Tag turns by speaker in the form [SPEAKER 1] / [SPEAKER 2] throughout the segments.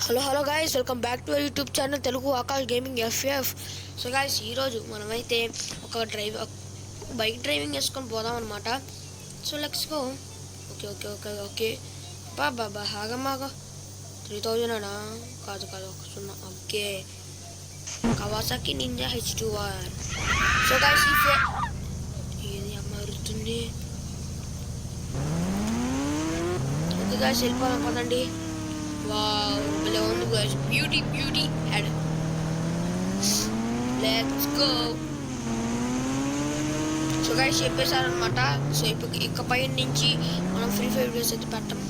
[SPEAKER 1] Hello guys, welcome back to our YouTube channel Telugu Akash gaming FF. So guys, ఈరోజు మనమైతే ఒక bike driving వేసుకొని పోదాం అనమాట. So let's go. Okay okay okay okay బాబా హాగమ్మాగా 3000 అనా? కాదు ఒక 0. Okay, Kawasaki Ninja H2R. So guys, ఏది అమ్మ అరుతుంది? ఓకే గాయస్, వెళ్ళిపోదాం పదండి. Wow, below guys, beauty head. Let's go. So guys చెప్పేశారనమాట. సో ఇప్పుడు ఇకపై నుంచి మనం ఫ్రీ ఫైర్ వీడియోస్ అయితే పెట్టం.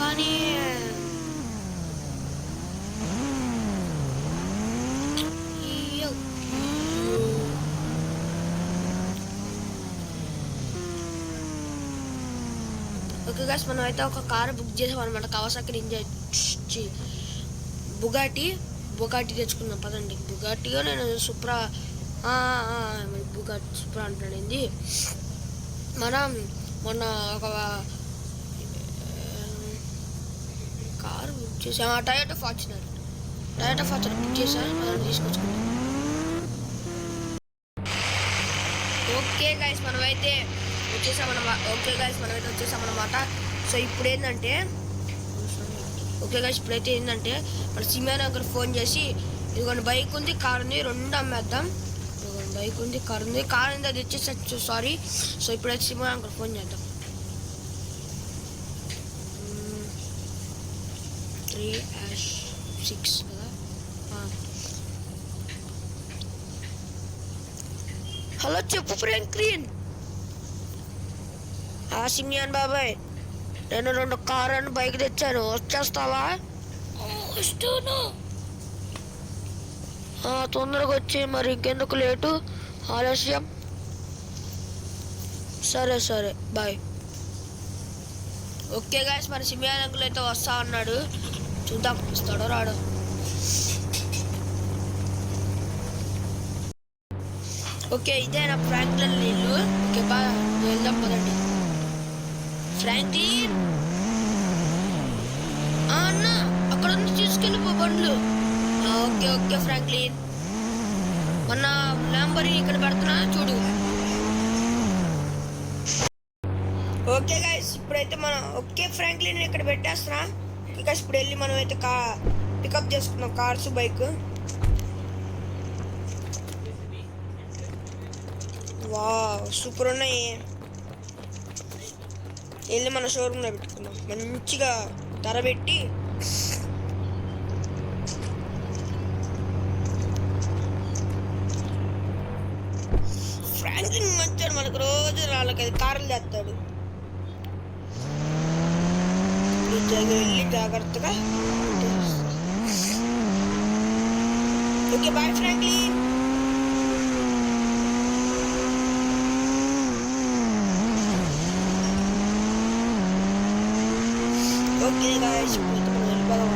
[SPEAKER 1] కానీ ఓకే గాయ్స్, మనం అయితే ఒక కారు బుక్ చేసాం అనమాట. కవాసాకి నింజా బుగాటి తెచ్చుకున్నాం పదండి. బుగాటియో నేను సూప్రా బుగాటి సూప్రా అంటాడండి. మనం మొన్న ఒక కారు బుక్ చేసాం, టయోటా ఫార్చునర్ బుక్ చేసాం. మనం తీసుకొచ్చుకున్నాం. ఓకే గాయ్స్, మనమైతే వచ్చేసామన్నమాట. సో ఇప్పుడు ఏంటంటే మన సిమియానగర్ ఫోన్ చేసి, ఇదిగోండి బైక్ ఉంది, కార్ ఉంది, 2 అమ్మేద్దాం. ఇదిగోండి బైక్ ఉంది, కార్ ఉంది, అది వచ్చేసి సారీ. సో ఇప్పుడైతే సిమియానగర్ ఫోన్ చేద్దాం. 3-6 కదా. హలో, చెప్పు ఫ్రాంక్లిన్. సిమియాన్ బాబాయ్, నేను 2 కార్ అని బైక్ తెచ్చాను, వచ్చేస్తావా? వస్తాను. తొందరగా వచ్చి, మరి ఇంకెందుకు లేటు ఆలస్యం. సరే బాయ్. ఓకే గాయస్, మరి సిమియాన్ అంకుల్ అయితే వస్తా అన్నాడు. చూద్దాం వస్తాడో రాడో. ఓకే, ఇదే నా ఫ్రాంక్లిన్ ఇల్లు. ఓకే బాయ్, వెళ్దాం పదండి. ఫ్రాంక్లిన్ అన్న, అక్కడ నుంచి తీసుకెళ్ళిపో బండ్లు. ఓకే ఫ్రాంక్లిన్, మొన్న ల్యాంబోర్గిని ఇక్కడ పెడుతున్నా చూడు. ఓకే గైస్, ఇప్పుడైతే మనం ఫ్రాంక్లిన్ ఇక్కడ పెట్టేస్తున్నా. ఇంకా ఇప్పుడు వెళ్ళి మనం అయితే పికప్ చేసుకున్నాం కార్స్, బైక్. వావ్, సూపర్ ఉన్నాయి. వెళ్ళి మన షోరూమ్లో పెట్టుకున్నాం, మంచిగా ధర పెట్టి. ఫ్రాంక్లిన్ మంచాడు, మనకు రోజు వాళ్ళకి కార్లు తెస్తాడు. వెళ్ళి జాగ్రత్తగా. Okay bye Franklin. Okay guys, ఇప్పుడు మనం వెళ్ళిపోదాం.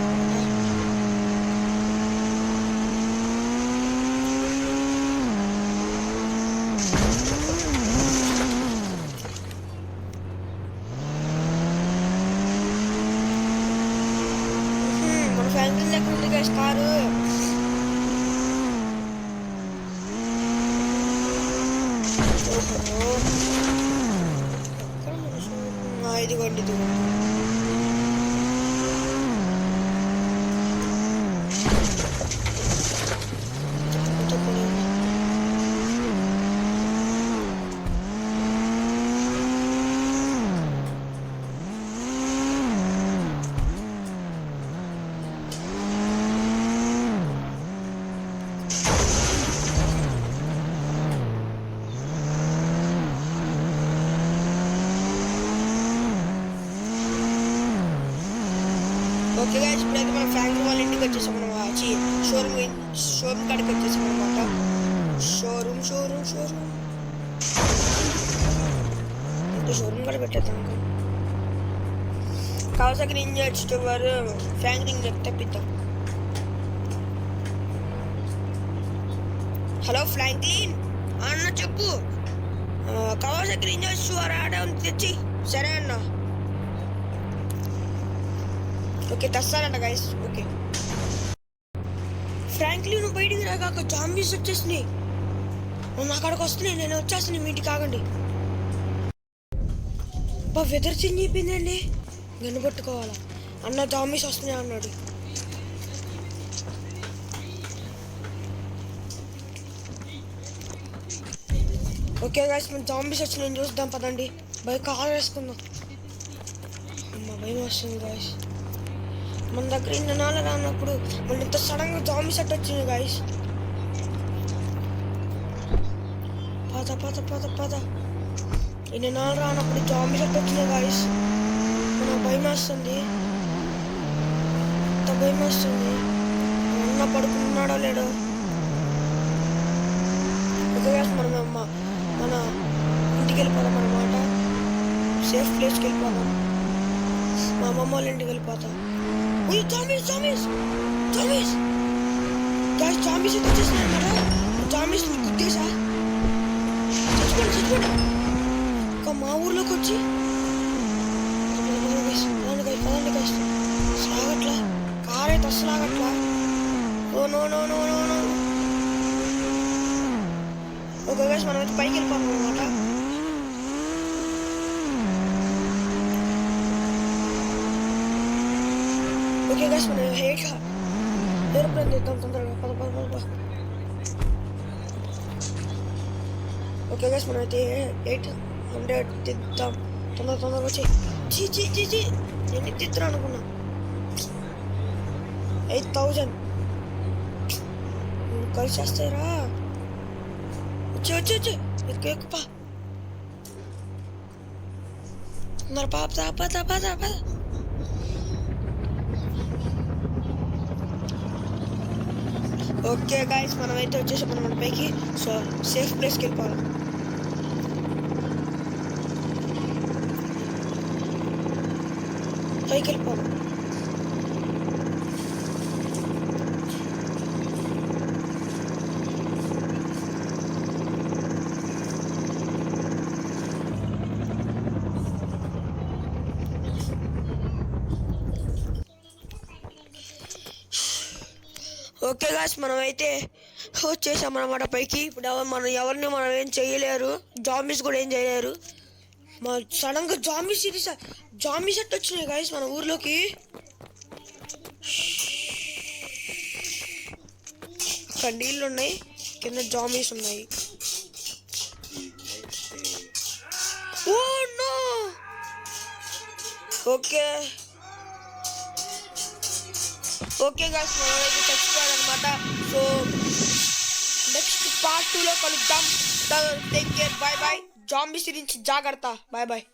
[SPEAKER 1] మన ఫ్యామిలీ దగ్గర ఉంది గాయ్స్ కారు. ఇదిగోండి. ఓకే గాయ్స్, ఇప్పుడైతే మనం ఫ్యాక్టరీ వాళ్ళ ఇంటికి వచ్చేసాం. మనం షోరూమ్ కాడికి వచ్చేసాం అనమాట. షోరూమ్ కూడా పెట్టేద్దాం. కవాసాకి నింజా H2R ఫ్రాంక్లిన్ తెప్పిద్దాం. హలో ఫ్రాంక్లిన్ అన్న, చెప్పు. కవాసకి రేంజర్స్ రావడం తెచ్చి సరే అన్న. ఓకే తెస్తానంట గైస్. ఓకే ఫ్రాంక్లీ నువ్వు బయటికి రాక జాంబీస్ వచ్చేసినాయి. నా అక్కడికి వస్తున్నాయి, నేను వచ్చేస్తాను మీ ఇంటికి. ఆగండి. వెదర్ చేంజ్ అయిపోయిందండి. గన్ను పట్టుకోవాలా అన్న, జాంబీస్ వస్తున్నాయి అన్నాడు. ఓకే గాయస్ మనం జాంబీస్ వచ్చి నేను చూద్దాం పదండి. కాల్ వేసుకుందాం. అమ్మ భయం వస్తుంది గాయస్. మన దగ్గర ఇన్ని నాలుగు రానప్పుడు మన ఇంత సడన్గా జాంబీస్ అట్ట వచ్చింది గాయస్. పద ఇన్ని నాలుగు రానప్పుడు జాంబీస్ అట్ట వచ్చింది గాయస్. నాకు భయం వేస్తుంది, ఎంత భయం వేస్తుంది. అన్న పడుకున్నాడో లేడో. ఓకే గాయస్ మనం మన ఇంటికి వెళ్ళిపోదాం అన్నమాట. సేఫ్ ప్లేస్కి వెళ్ళిపోదాం. మా అమ్మమ్మ వాళ్ళ ఇంటికి వెళ్ళిపోతాం. జాంబీస్ ఎంత వచ్చేసినాయి అన్నారా? జాంబీస్ గుద్దేసా చచ్చిపోండి. ఇంకా మా ఊర్లోకి వచ్చి పదండి గైస్. సాగట్లా కార్ అయితే అస్సలు ఆగట్లా. Oh no. ఓకే గైస్ మనం అయితే పైకి వెళ్ళిపోతాం అన్నమాట. ఓకే గైస్ మనం ఏరోప్లేన్ తీద్దాం తొందరగా. పద. ఓకే గైస్ మనం అయితే 800 తీద్దాం తొందరగా వచ్చి. నేను తీద్దాం అనుకున్నా. 8000 కలిసి వస్తాయిరా. వచ్చి ఎక్కుపా. మరి పద. ఓకే గాయస్ మనం అయితే వచ్చేసాం మన పైకి. సో సేఫ్ ప్లేస్కి వెళ్ళిపోవాలి. పైకి వెళ్ళిపోవాలి. ఓకే గాయస్ మనం అయితే వచ్చేసాం అన్నమాట పైకి. ఇప్పుడు ఎవరిని మనం ఏం చేయలేరు. జాంబీస్ కూడా ఏం చేయలేరు. మా సడన్గా జాంబీస్ సెట్ వచ్చినాయి గాయస్ మన ఊర్లోకి. అక్కడ నీళ్ళు ఉన్నాయి, కింద జాంబీస్ ఉన్నాయి. ఓ నో. ఓకే గాయస్ మనం అయితే చచ్చిపోయారనమాట. సో నెక్స్ట్ పార్ట్ 2లో కలుద్దాం. Take care, bye. జాంబీస్ నుంచి జాగ్రత్త. బాయ్.